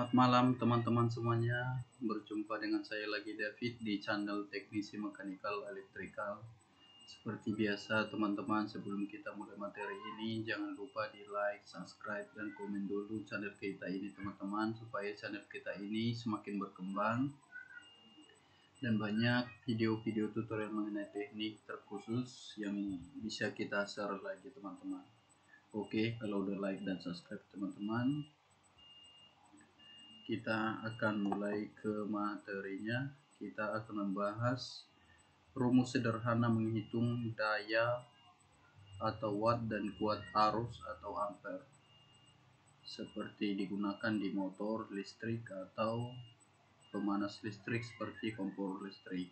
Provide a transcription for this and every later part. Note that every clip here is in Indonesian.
Selamat malam teman-teman semuanya. Berjumpa dengan saya lagi David di channel Teknisi Mekanikal Elektrikal. Seperti biasa teman-teman, sebelum kita mulai materi ini, jangan lupa di like, subscribe, dan komen dulu channel kita ini teman-teman, supaya channel kita ini semakin berkembang dan banyak video-video tutorial mengenai teknik terkhusus yang bisa kita share lagi teman-teman. Oke, kalau udah like dan subscribe teman-teman, kita akan mulai ke materinya. Kita akan membahas rumus sederhana menghitung daya atau watt dan kuat arus atau ampere, seperti digunakan di motor listrik atau pemanas listrik seperti kompor listrik.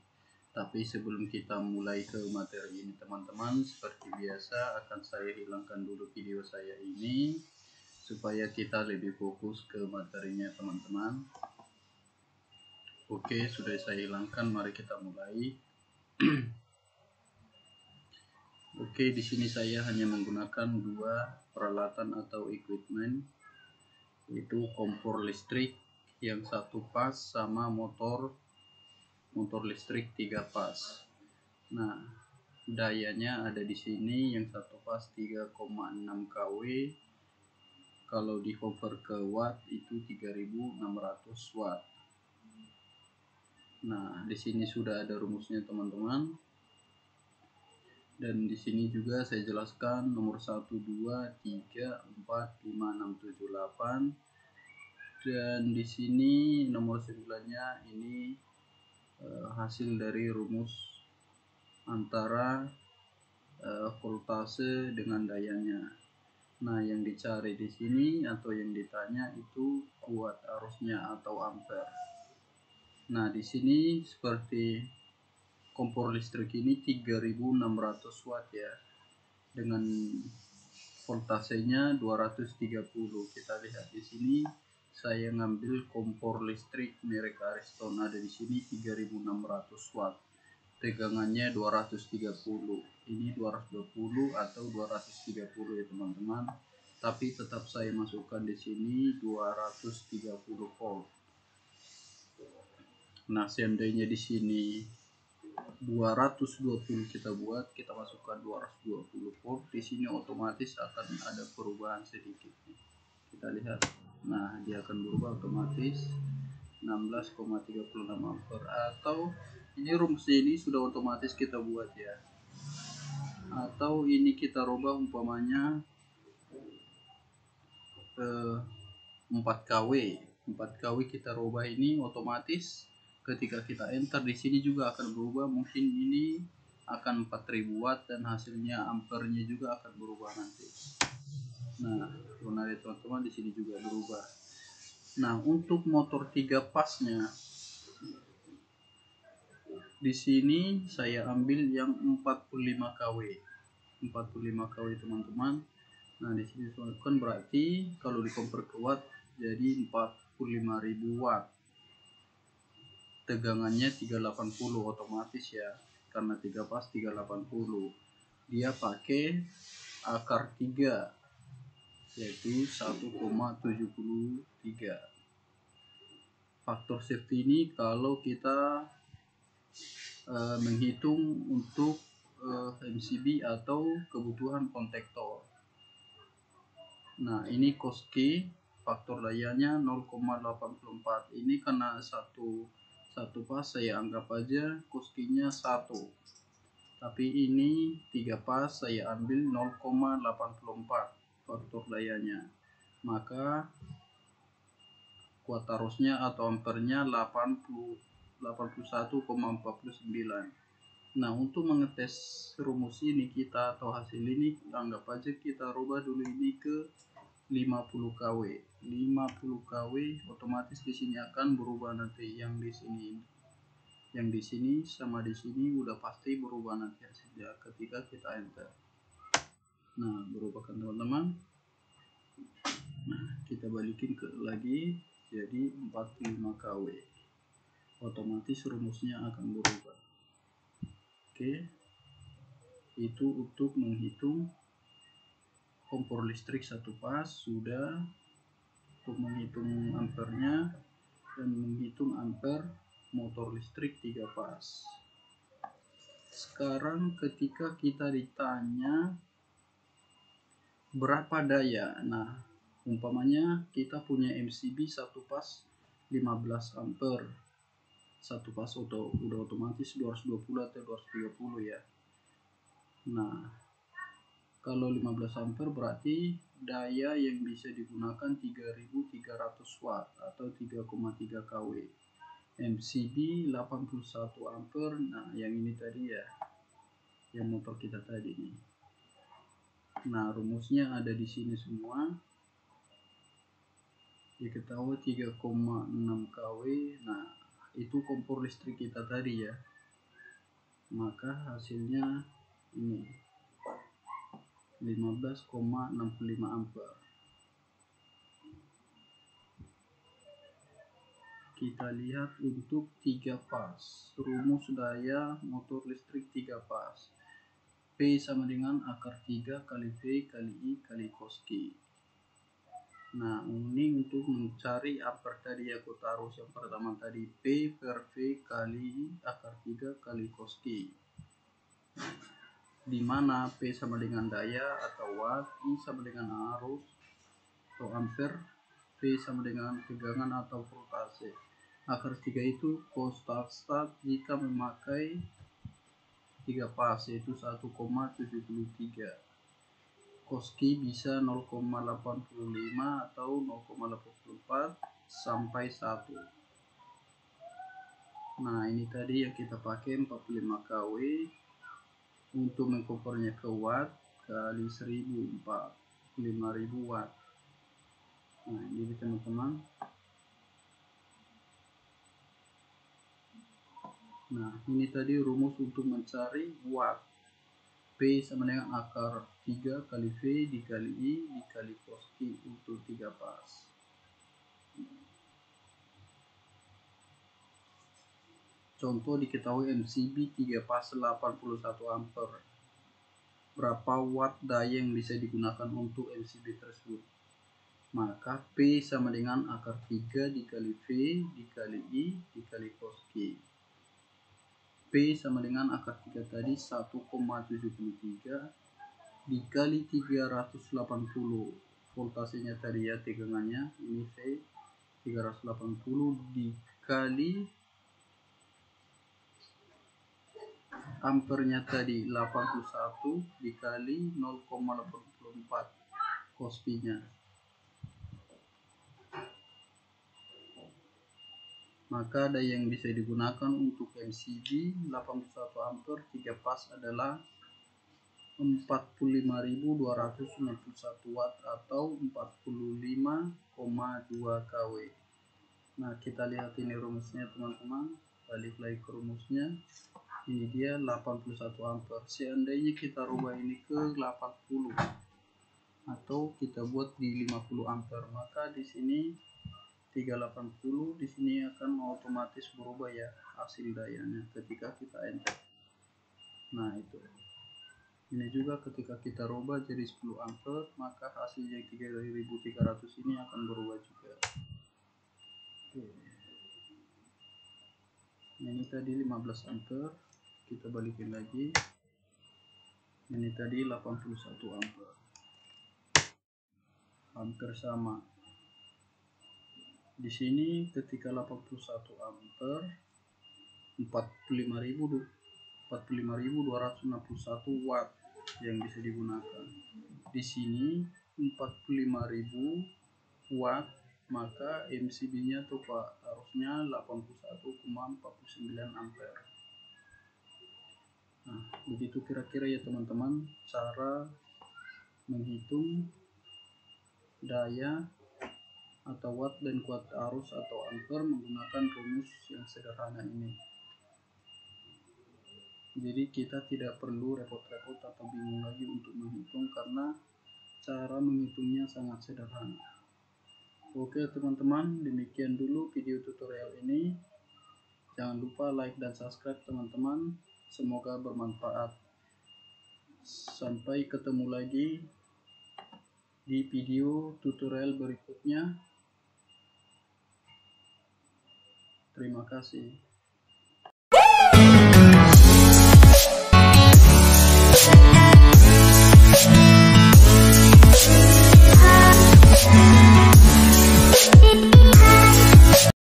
Tapi sebelum kita mulai ke materi ini teman-teman, seperti biasa akan saya hilangkan dulu video saya ini supaya kita lebih fokus ke materinya teman-teman. Oke, sudah saya hilangkan, mari kita mulai. Oke, di sini saya hanya menggunakan dua peralatan atau equipment, yaitu kompor listrik yang satu pas sama motor listrik 3 pas. Nah, dayanya ada di sini, yang satu pas 3,6 kW. Kalau di convert ke watt itu 3600 watt. Nah, di sini sudah ada rumusnya teman-teman. Dan di sini juga saya jelaskan nomor 1, 2, 3, 4, 5, 6, 7, 8. Dan di sini nomor 9-nya ini hasil dari rumus antara voltase dengan dayanya. Nah, yang dicari di sini atau yang ditanya itu kuat arusnya atau ampere. Nah, di sini seperti kompor listrik ini 3600 watt ya, dengan voltasenya 230. Kita lihat di sini saya ngambil kompor listrik merek Ariston, ada di sini 3600 watt. Tegangannya 230. Ini 220 atau 230 ya teman-teman. Tapi tetap saya masukkan di sini 230 volt. Nah, seandainya di sini 220 kita buat, kita masukkan 220 volt, di sini otomatis akan ada perubahan sedikit. Kita lihat. Nah, dia akan berubah otomatis 16,36 ampere, atau ini rumusnya ini sudah otomatis kita buat ya. Atau ini kita rubah umpamanya 4 kW. 4 kW kita rubah ini otomatis ketika kita enter di sini juga akan berubah. Mungkin ini akan 4000 watt dan hasilnya ampernya juga akan berubah nanti. Nah, teman-teman, di sini juga berubah. Nah, untuk motor 3 pasnya di sini saya ambil yang 45 kW. 45 kW teman-teman. Nah, di sini kan berarti kalau dikompor ke watt jadi 45.000 watt. Tegangannya 380 otomatis ya, karena 3 pas 380. Dia pakai akar 3 yaitu 1,73. Faktor safety ini kalau kita menghitung untuk MCB atau kebutuhan kontaktor. Nah, ini Koski, faktor dayanya 0,84. Ini karena satu pas, saya anggap aja Koskinya 1. Tapi ini 3 pas, saya ambil 0,84 faktor dayanya. Maka kuat arusnya atau ampernya 81,49. Nah, untuk mengetes rumus ini kita atau hasil ini, anggap aja kita rubah dulu ini ke 50 kW. 50 kW otomatis di sini akan berubah nanti, yang di sini. Yang di sini sama di sini udah pasti berubah nanti hasilnya ketika kita enter. Nah, berubah kan teman-teman. Nah, kita balikin ke lagi jadi 45 kW. Otomatis rumusnya akan berubah. Oke, itu untuk menghitung kompor listrik 1 pas sudah. untuk menghitung ampernya dan menghitung amper motor listrik 3 pas. Sekarang ketika kita ditanya berapa daya, nah umpamanya kita punya MCB satu pas 15 ampere, satu pas udah otomatis 220 atau 230 ya. Nah kalau 15 ampere berarti daya yang bisa digunakan 3300 watt atau 3,3 kW. MCB 81 ampere. Nah yang ini tadi ya, yang motor kita tadi nih. Nah rumusnya ada di sini semua. Diketahui 3,6 kW. Nah itu kompor listrik kita tadi ya. Maka hasilnya ini 15,65 ampere. Kita lihat untuk 3 pas. Rumus daya motor listrik 3 pas. P sama dengan akar 3 kali V kali I kali cos Q. Nah ini untuk mencari ampere tadi ya, aku taruh yang pertama tadi P per V kali I akar 3 kali cos Q, dimana P sama dengan daya atau watt, I sama dengan arus atau ampere, V sama dengan tegangan atau voltase. Akar 3 itu konstan jika memakai 3 pas, yaitu 1,73. Cos Q bisa 0,85 atau 0,84 sampai 1. Nah ini tadi yang kita pakai 45 kW untuk mengkonvernya ke watt kali 1000, 45.000 watt. Nah jadi teman-teman, nah ini tadi rumus untuk mencari watt. P sama dengan akar 3 kali V dikali I dikali cos Q untuk 3 pas. Contoh diketahui MCB 3 pas 81 ampere. Berapa watt daya yang bisa digunakan untuk MCB tersebut? Maka P sama dengan akar 3 dikali V dikali I dikali cos Q. P sama dengan akar 3 tadi 1,73 dikali 380. Voltasenya tadi ya, tegangannya ini V 380 dikali ampernya tadi 81 dikali 0,84 cos P nya. Maka daya yang bisa digunakan untuk MCB 81 ampere 3 pas adalah 45.291 watt atau 45,2 kW. Nah kita lihat ini rumusnya teman-teman, balik lagi ke rumusnya. Ini dia 81 ampere. Seandainya kita rubah ini ke 80 atau kita buat di 50 ampere, maka di sini 380, di sini akan otomatis berubah ya hasil dayanya ketika kita enter. Nah itu. Ini juga ketika kita rubah jadi 10 ampere, maka hasilnya 3300 ini akan berubah juga. Oke. Ini tadi 15 ampere, kita balikin lagi. Ini tadi 81 ampere. Hampir sama. Di sini ketika 81 ampere 45.261 watt yang bisa digunakan. Di sini 45.000 watt, maka MCB-nya tuh Pak harusnya 81,49 ampere. Nah, begitu kira-kira ya teman-teman cara menghitung daya atau watt dan kuat arus atau ampere menggunakan rumus yang sederhana ini. Jadi kita tidak perlu repot-repot atau bingung lagi untuk menghitung karena cara menghitungnya sangat sederhana. Oke teman-teman, demikian dulu video tutorial ini. Jangan lupa like dan subscribe teman-teman. Semoga bermanfaat. Sampai ketemu lagi di video tutorial berikutnya. Terima kasih.